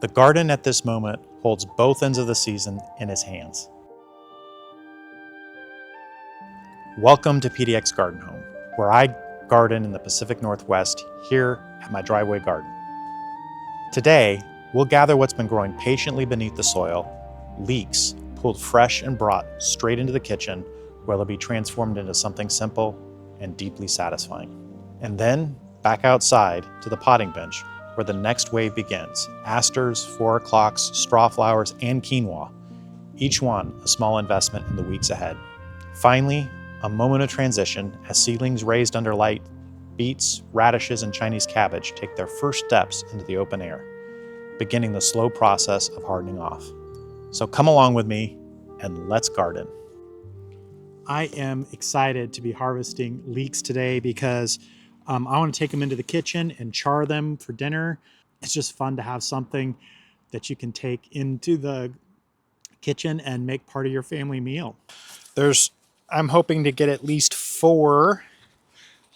The garden at this moment holds both ends of the season in his hands. Welcome to PDX Garden Home, where I garden in the Pacific Northwest here at my driveway garden. Today, we'll gather what's been growing patiently beneath the soil, leeks pulled fresh and brought straight into the kitchen, where they'll be transformed into something simple and deeply satisfying. And then back outside to the potting bench, where the next wave begins. Asters, 4 o'clocks, strawflowers, and quinoa, each one a small investment in the weeks ahead. Finally, a moment of transition as seedlings raised under light, beets, radishes, and Chinese cabbage take their first steps into the open air, beginning the slow process of hardening off. So come along with me and let's garden. I am excited to be harvesting leeks today because I want to take them into the kitchen and char them for dinner. It's just fun to have something that you can take into the kitchen and make part of your family meal. I'm hoping to get at least 4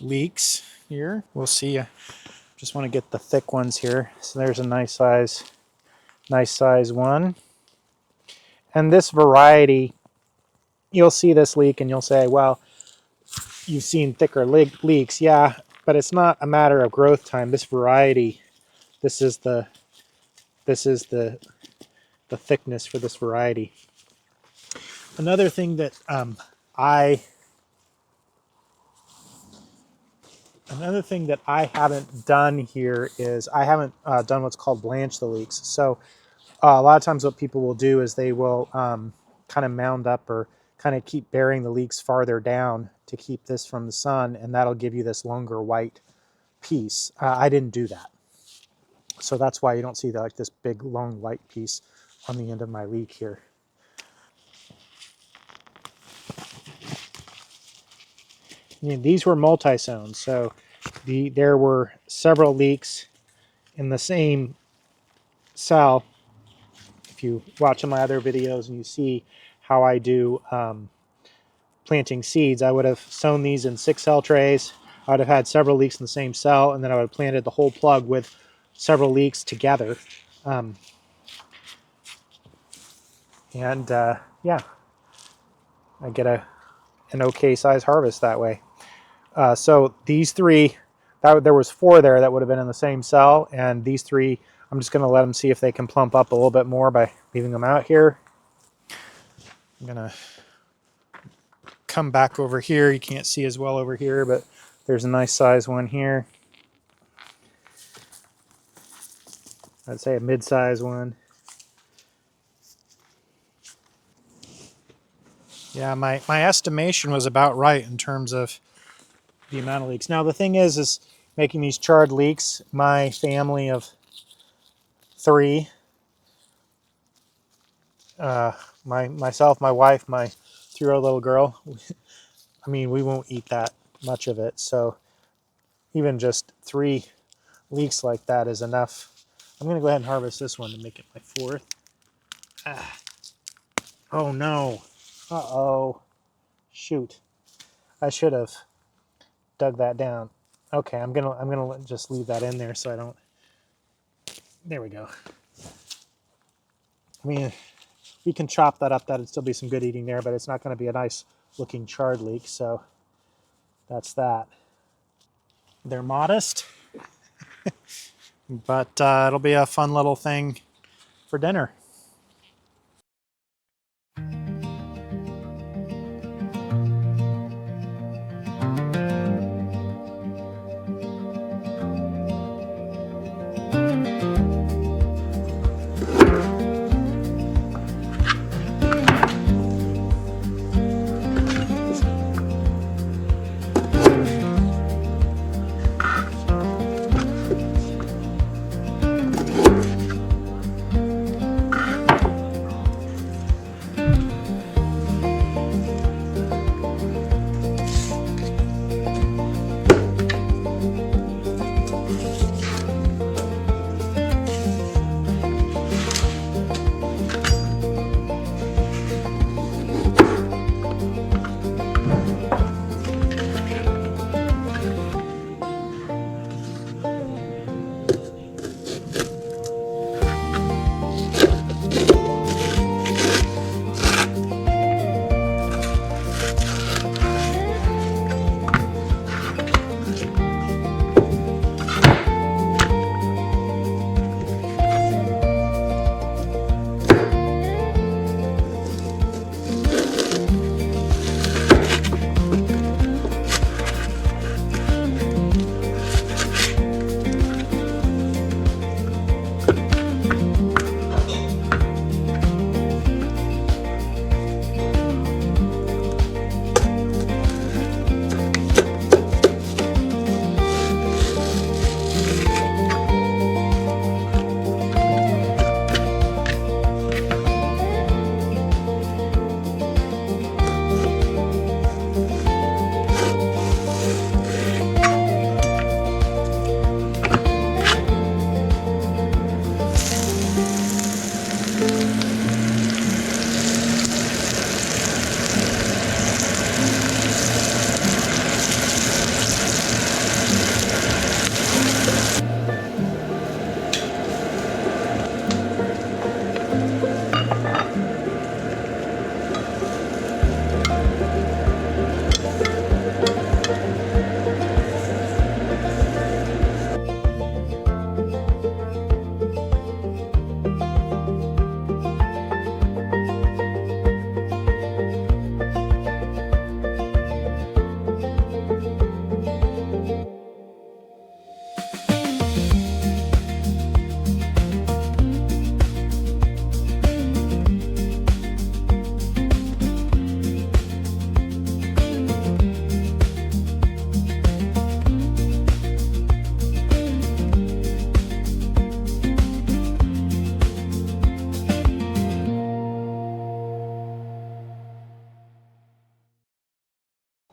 leeks here. We'll see. Just want to get the thick ones here. So there's a nice size one. And this variety, you'll see this leek and you'll say, well, you've seen thicker leeks. Yeah, but it's not a matter of growth time. This variety, this is the thickness for this variety. Another thing that I haven't done here is I haven't done what's called blanch the leeks. So a lot of times what people will do is they will kind of mound up or kind of keep burying the leeks farther down to keep this from the sun, and that'll give you this longer white piece. I didn't do that. So that's why you don't see this big long white piece on the end of my leek here. And these were multi-sown, so there were several leeks in the same cell. If you watch my other videos and you see how I do planting seeds, I would have sown these in 6-cell trays. I would have had several leeks in the same cell, and then I would have planted the whole plug with several leeks together. Yeah, I get an okay size harvest that way. So these 3, there was 4 there that would have been in the same cell, and these 3, I'm just going to let them see if they can plump up a little bit more by leaving them out here. I'm going to come back over here. You can't see as well over here, but there's a nice size one here. I'd say a mid-size one. Yeah, my estimation was about right in terms of the amount of leeks. Now the thing is making these charred leeks, my family of 3, myself, my wife, my 3-year-old little girl, we won't eat that much of it. So even just 3 leeks like that is enough. I'm going to go ahead and harvest this one to make it my 4th. Oh no. Uh-oh. Shoot. I should have dug that down. Okay, I'm gonna just leave that in there so I don't. There we go. We can chop that up. That'd still be some good eating there, but it's not going to be a nice looking charred leek. So that's that. They're modest, but it'll be a fun little thing for dinner.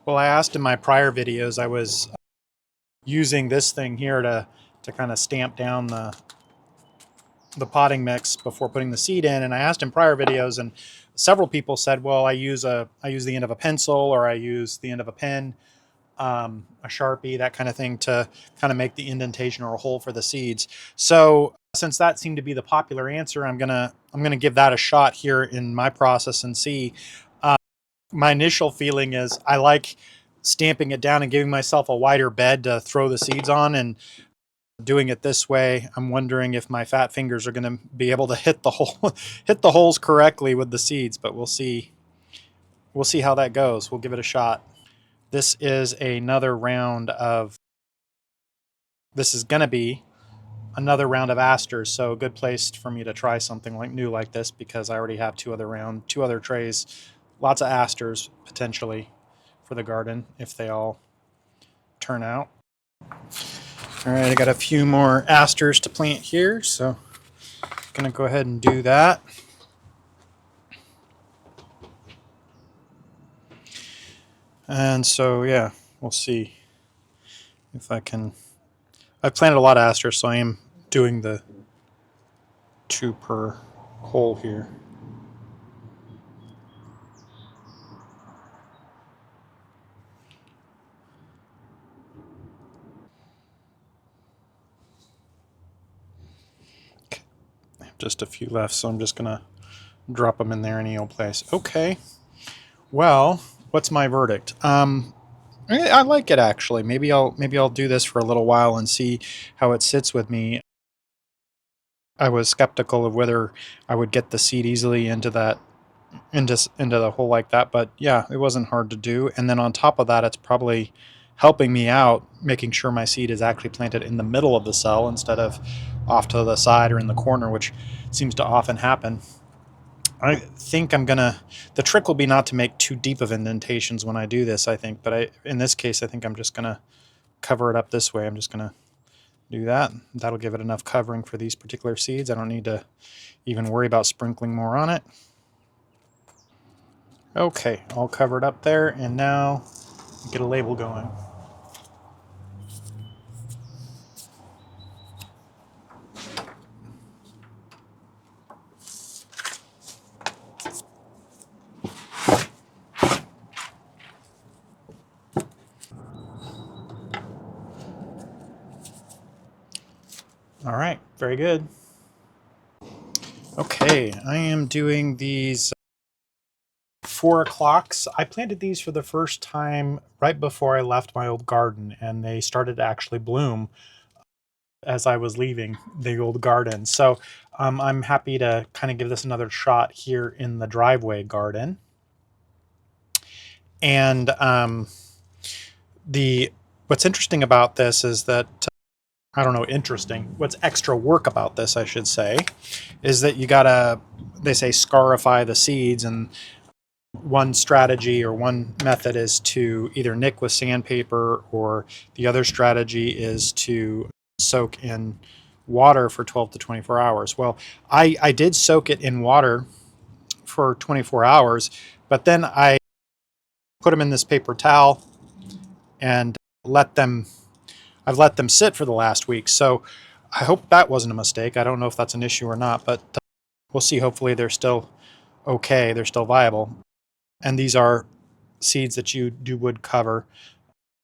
Well, I asked in my prior videos, I was using this thing here to kind of stamp down the potting mix before putting the seed in. And I asked in prior videos, and several people said, well, I use the end of a pencil, or I use the end of a pen, a Sharpie, that kind of thing, to kind of make the indentation or a hole for the seeds. So since that seemed to be the popular answer, I'm gonna give that a shot here in my process and see. My initial feeling is I like stamping it down and giving myself a wider bed to throw the seeds on, and doing it this way, I'm wondering if my fat fingers are going to be able to hit the hole, hit the holes correctly with the seeds. But we'll see. We'll see how that goes. We'll give it a shot. This is another round of. This is going to be another round of asters, so a good place for me to try something like new like this, because I already have two other trays, lots of asters potentially for the garden if they all turn out. All right, I got a few more asters to plant here, so I'm gonna go ahead and do that. And so, yeah, we'll see if I can. I've planted a lot of asters, so I am doing the 2 per hole here. Okay. I have just a few left, so I'm just gonna drop them in there any old place. Okay. Well, what's my verdict? I like it actually. Maybe I'll do this for a little while and see how it sits with me. I was skeptical of whether I would get the seed easily into the hole like that, but yeah, it wasn't hard to do. And then on top of that, it's probably helping me out, making sure my seed is actually planted in the middle of the cell instead of off to the side or in the corner, which seems to often happen. I think the trick will be not to make too deep of indentations when I do this, I think, but in this case, I think I'm just gonna cover it up this way. I'm just gonna do that. That'll give it enough covering for these particular seeds. I don't need to even worry about sprinkling more on it. Okay, all covered up there, and now get a label going. All right, very good. Okay, I am doing these 4 o'clocks. I planted these for the first time right before I left my old garden, and they started to actually bloom as I was leaving the old garden. So I'm happy to kind of give this another shot here in the driveway garden. And what's interesting about this is that, I don't know, interesting, what's extra work about this, I should say, is that you gotta, they say, scarify the seeds, and one strategy or one method is to either nick with sandpaper, or the other strategy is to soak in water for 12 to 24 hours. Well, I did soak it in water for 24 hours, but then I put them in this paper towel and I've let them sit for the last week. So I hope that wasn't a mistake. I don't know if that's an issue or not, but we'll see. Hopefully they're still okay. They're still viable. And these are seeds that you would cover.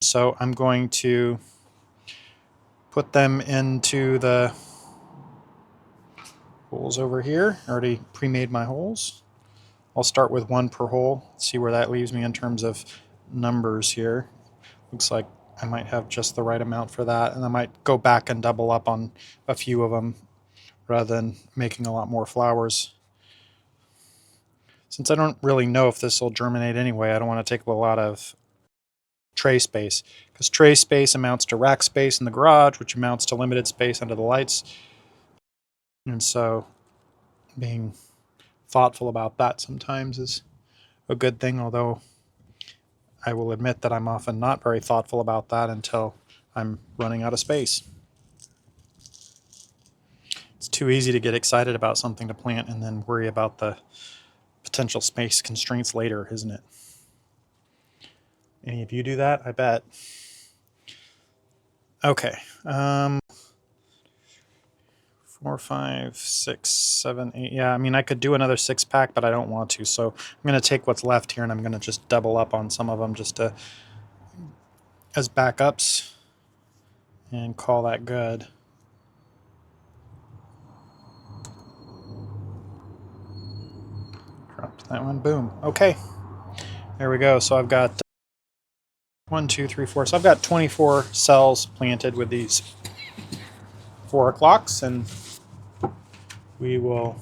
So I'm going to put them into the holes over here. I already pre-made my holes. I'll start with 1 per hole, see where that leaves me in terms of numbers here. Looks like I might have just the right amount for that, and I might go back and double up on a few of them rather than making a lot more flowers. Since I don't really know if this will germinate anyway, I don't want to take a lot of tray space, because tray space amounts to rack space in the garage, which amounts to limited space under the lights. And so being thoughtful about that sometimes is a good thing, although I will admit that I'm often not very thoughtful about that until I'm running out of space. It's too easy to get excited about something to plant and then worry about the potential space constraints later, isn't it? Any of you do that? I bet. Okay. 4, 5, 6, 7, 8. Yeah, I mean, I could do another 6-pack, but I don't want to. So I'm going to take what's left here and I'm going to just double up on some of them just to, as backups and call that good. Dropped that one. Boom. Okay. There we go. So I've got 1, 2, 3, 4. So I've got 24 cells planted with these 4 o'clocks, and we will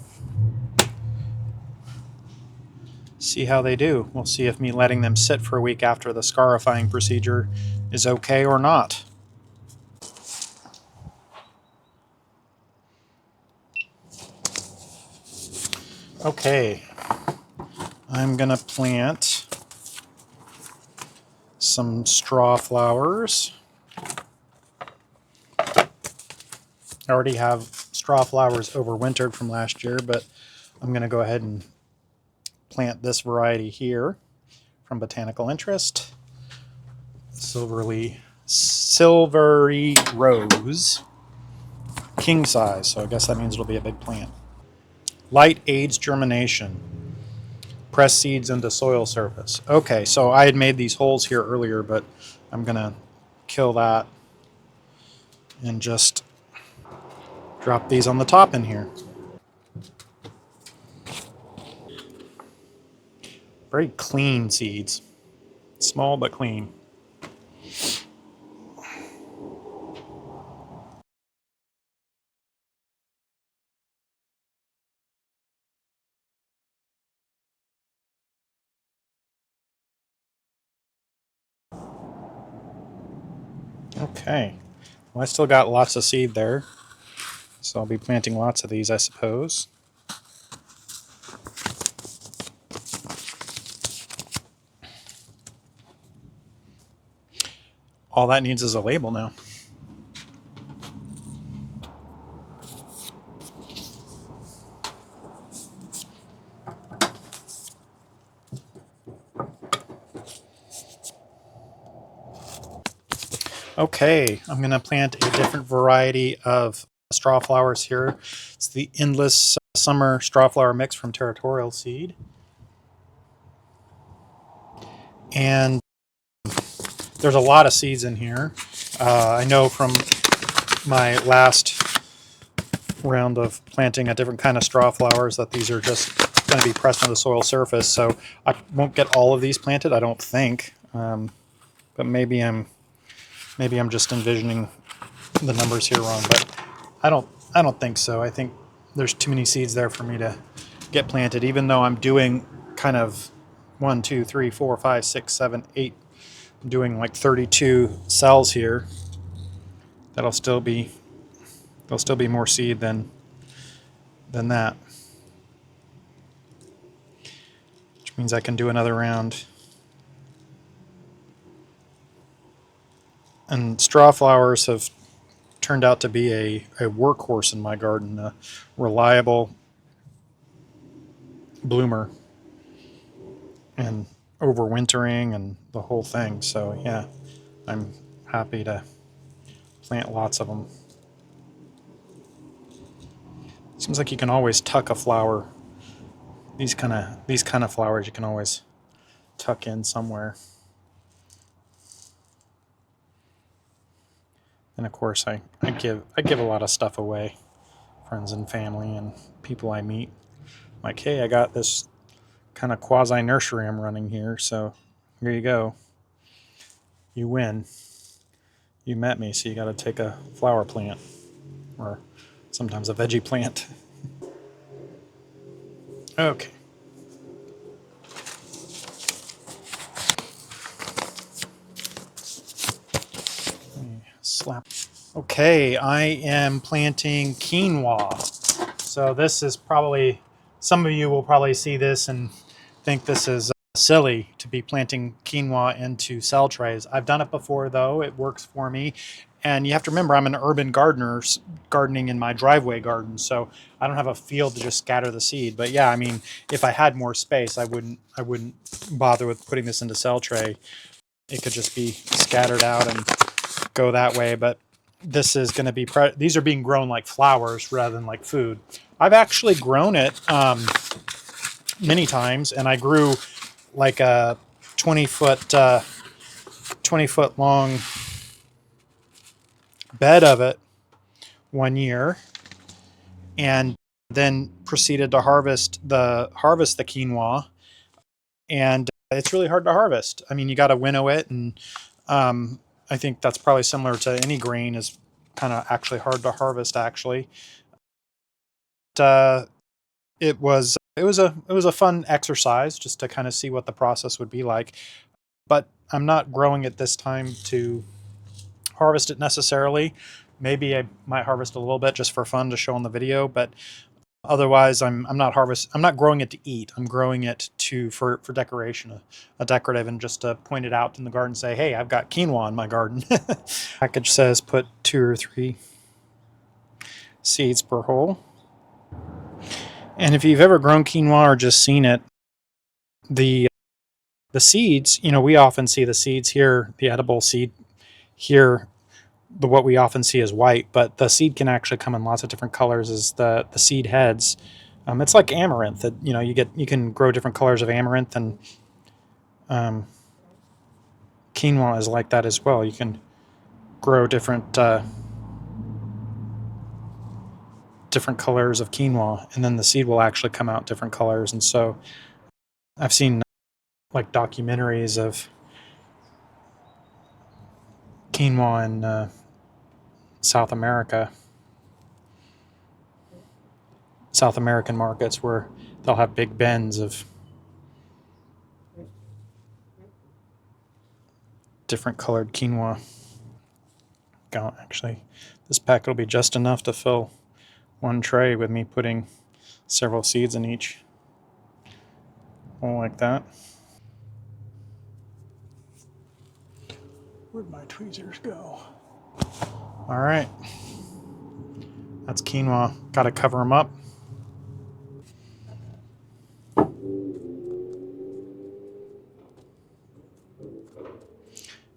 see how they do. We'll see if me letting them sit for a week after the scarifying procedure is okay or not. Okay, I'm gonna plant some strawflowers. I already have strawflowers overwintered from last year, but I'm gonna go ahead and plant this variety here from Botanical Interest. Silvery rose, king size, so I guess that means it'll be a big plant. Light aids germination. Press seeds into soil surface. Okay, so I had made these holes here earlier, but I'm gonna kill that and just drop these on the top in here. Very clean seeds. Small but clean. Okay, well, I still got lots of seed there, so I'll be planting lots of these, I suppose. All that needs is a label now. Okay, I'm going to plant a different variety of strawflowers here. It's the Endless Summer Strawflower Mix from Territorial Seed. And there's a lot of seeds in here. I know from my last round of planting a different kind of strawflowers that these are just going to be pressed on the soil surface. So I won't get all of these planted, I don't think. But maybe I'm just envisioning the numbers here wrong, but I don't think so. I think there's too many seeds there for me to get planted, even though I'm doing kind of 1, 2, 3, 4, 5, 6, 7, 8. I'm doing like 32 cells here. There'll still be more seed than that, which means I can do another round. And strawflowers have turned out to be a workhorse in my garden, a reliable bloomer and overwintering and the whole thing. So yeah, I'm happy to plant lots of them. Seems like you can always tuck a flower. These kind of flowers you can always tuck in somewhere. And of course, I give a lot of stuff away, friends and family and people I meet. Like, hey, I got this kind of quasi nursery I'm running here, so here you go. You win. You met me, so you got to take a flower plant, or sometimes a veggie plant. Okay. Slap. Okay, I am planting quinoa. So this is probably, some of you will probably see this and think this is silly to be planting quinoa into cell trays. I've done it before though, it works for me. And you have to remember, I'm an urban gardener, gardening in my driveway garden, so I don't have a field to just scatter the seed. But yeah, I mean, if I had more space, I wouldn't bother with putting this into cell tray. it could just be scattered out and go that way. But this is going to be, these are being grown like flowers rather than like food. I've actually grown it many times, and I grew like a 20-foot long bed of it one year, and then proceeded to harvest the quinoa. And it's really hard to harvest. I mean, you got to winnow it, and I think that's probably similar to any grain, is kind of actually hard to harvest actually. But, it was a fun exercise just to kind of see what the process would be like. But I'm not growing it this time to harvest it necessarily. Maybe I might harvest a little bit just for fun to show on the video, but otherwise I'm not growing it to eat. I'm growing it for decoration, a decorative, and just to point it out in the garden, say, hey, I've got quinoa in my garden. Package says put 2 or 3 seeds per hole. And if you've ever grown quinoa or just seen it, the seeds, you know, we often see the seeds here, the edible seed here, what we often see is white, but the seed can actually come in lots of different colors as the seed heads. It's like amaranth, that, you know, you can grow different colors of amaranth, and quinoa is like that as well. You can grow different colors of quinoa, and then the seed will actually come out different colors. And so I've seen like documentaries of quinoa in South American markets, where they'll have big bins of different colored quinoa. Actually, this packet will be just enough to fill one tray with me putting several seeds in each. Like that. Where'd my tweezers go? All right. That's quinoa. Got to cover them up.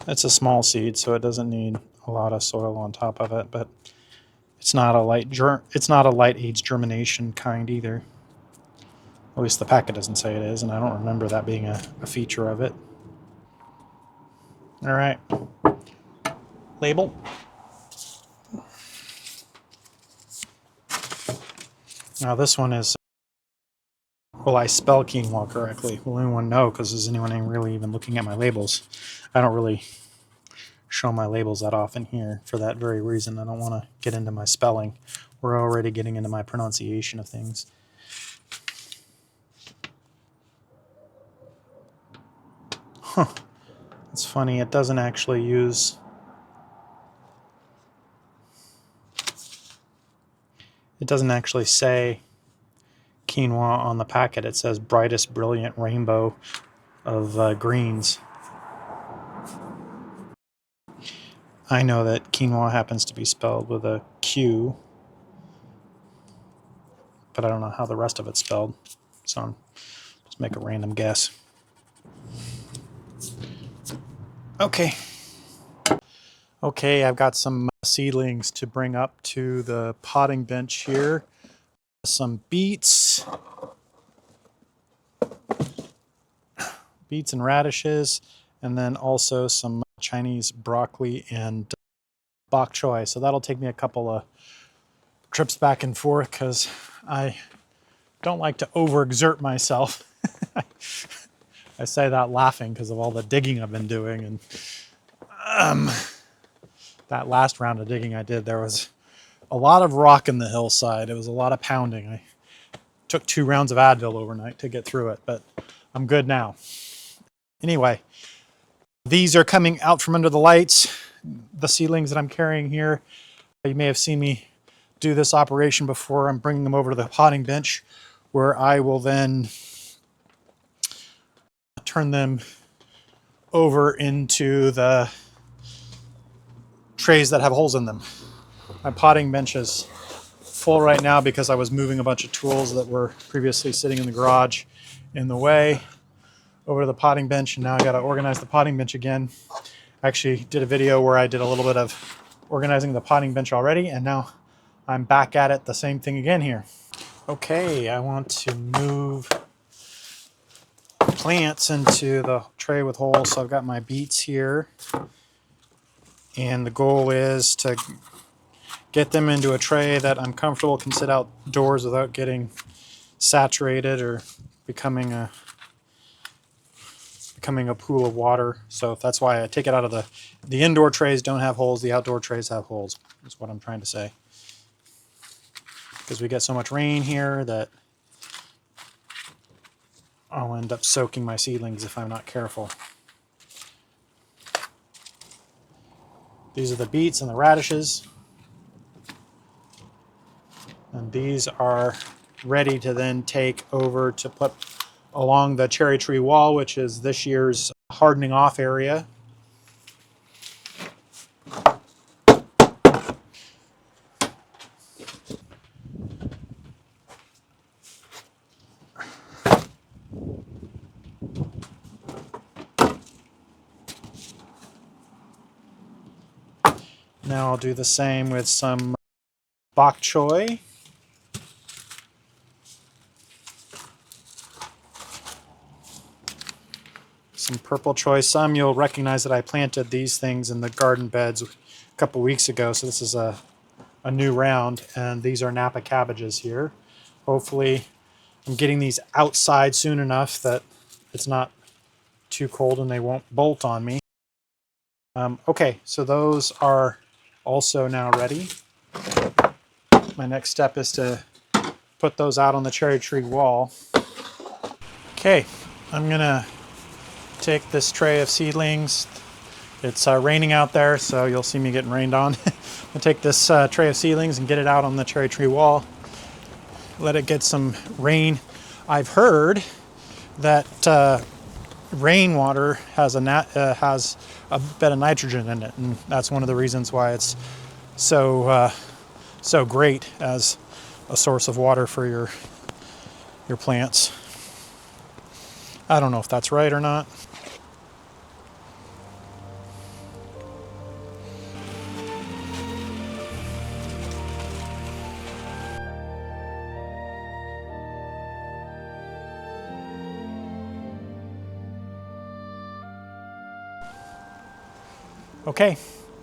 It's a small seed, so it doesn't need a lot of soil on top of it, but it's not a light age germination kind either. At least the packet doesn't say it is, and I don't remember that being a feature of it. All right. Label. Now this one is, will I spell quinoa correctly? Will anyone know? Because is anyone really even looking at my labels? I don't really show my labels that often here for that very reason. I don't want to get into my spelling. We're already getting into my pronunciation of things. Huh. It's funny, it doesn't actually use... It doesn't actually say quinoa on the packet. It says brightest brilliant rainbow of greens. I know that quinoa happens to be spelled with a Q, but I don't know how the rest of it's spelled, so I'm just make a random guess. Okay, I've got some seedlings to bring up to the potting bench here. Some beets and radishes, and then also some Chinese broccoli and bok choy. So that'll take me a couple of trips back and forth because I don't like to overexert myself. I say that laughing because of all the digging I've been doing, and that last round of digging I did, there was a lot of rock in the hillside. It was a lot of pounding. I took 2 rounds of Advil overnight to get through it, but I'm good now. Anyway, these are coming out from under the lights, the seedlings that I'm carrying here. You may have seen me do this operation before. I'm bringing them over to the potting bench, where I will then turn them over into the trays that have holes in them. My potting bench is full right now because I was moving a bunch of tools that were previously sitting in the garage in the way. over to the potting bench, and now I got to organize the potting bench again. I actually did a video where I did a little bit of organizing the potting bench already, and now I'm back at it, the same thing again here. Okay, I want to move plants into the tray with holes. So I've got my beets here, and the goal is to get them into a tray that I'm comfortable can sit outdoors without getting saturated or becoming a pool of water. So that's why I take it out of the indoor trays don't have holes, the outdoor trays have holes, is what I'm trying to say. Because we get so much rain here that I'll end up soaking my seedlings if I'm not careful. These are the beets and the radishes. And these are ready to then take over to put along the cherry tree wall, which is this year's hardening off area. Now I'll do the same with some bok choy. Some purple choy. Some you'll recognize that I planted these things in the garden beds a couple weeks ago, so this is a new round, and these are Napa cabbages here. Hopefully I'm getting these outside soon enough that it's not too cold and they won't bolt on me. Okay, so those are also now ready. My next step is to put those out on the cherry tree wall. Okay, I'm gonna take this tray of seedlings. It's raining out there, so you'll see me getting rained on. I'll take this tray of seedlings and get it out on the cherry tree wall. Let it get some rain. I've heard that rainwater has a bit of nitrogen in it, and that's one of the reasons why it's so great as a source of water for your plants. I don't know if that's right or not. Okay,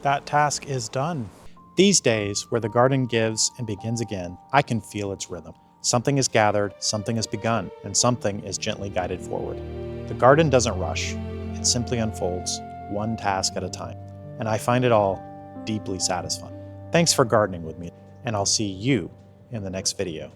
that task is done. These days, where the garden gives and begins again, I can feel its rhythm. Something is gathered, something has begun, and something is gently guided forward. The garden doesn't rush, it simply unfolds, one task at a time. And I find it all deeply satisfying. Thanks for gardening with me, and I'll see you in the next video.